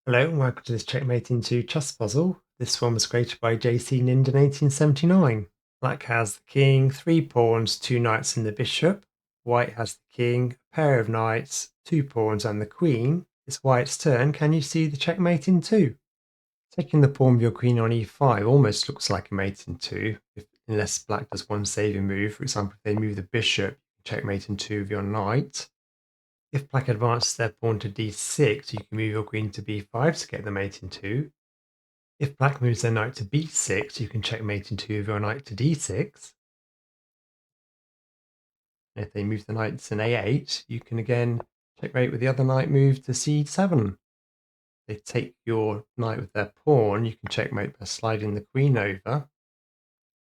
Hello and welcome to this Checkmate into Chess puzzle. This one was created by J C Ninde in 1879. Black has the king, 3 pawns, 2 knights and the bishop. White has the king, a pair of knights, 2 pawns and the queen. It's white's turn. Can you see the checkmate in two? Taking the pawn of your queen on e5 almost looks like a mate in two, unless black does one saving move. For example, if they move the bishop, checkmate in two with your knight. If black advances their pawn to d6, you can move your queen to b5 to get the mate in two. If black moves their knight to b6, you can checkmate in two with your knight to d6. And if they move the knight to an a8, you can again checkmate with the other knight move to c7. They take your knight with their pawn, you can checkmate by sliding the queen over.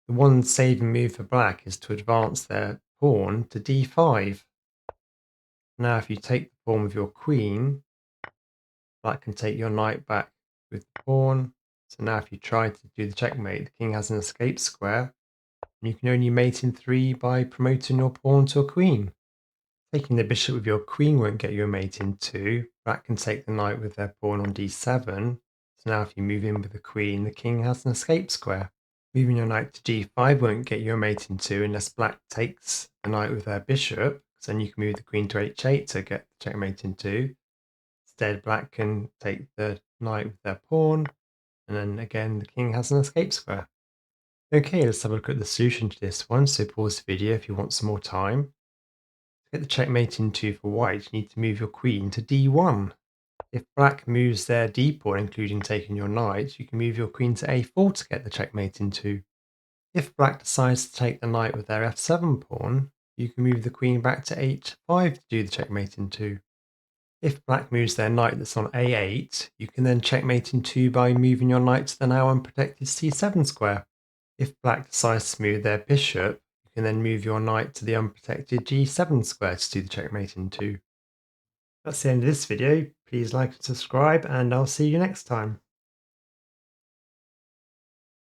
The one saving move for black is to advance their pawn to d5. Now if you take the pawn with your queen, black can take your knight back with the pawn. So now if you try to do the checkmate, the king has an escape square, and you can only mate in three by promoting your pawn to a queen. Taking the bishop with your queen won't get you a mate in two. Black can take the knight with their pawn on d7. So now if you move in with the queen, the king has an escape square. Moving your knight to g5 won't get you a mate in two unless black takes the knight with their bishop. So then you can move the queen to h8 to get the checkmate in two. Instead, black can take the knight with their pawn, and then again the king has an escape square. Okay, let's have a look at the solution to this one. So pause the video if you want some more time. To get the checkmate in two for white, you need to move your queen to d1. If black moves their d pawn, including taking your knight, you can move your queen to a4 to get the checkmate in two. If black decides to take the knight with their f7 pawn, you can move the queen back to h5 to do the checkmate in two. If black moves their knight that's on a8, you can then checkmate in two by moving your knight to the now unprotected c7 square. If black decides to move their bishop, you can then move your knight to the unprotected g7 square to do the checkmate in two. That's the end of this video. Please like and subscribe, and I'll see you next time.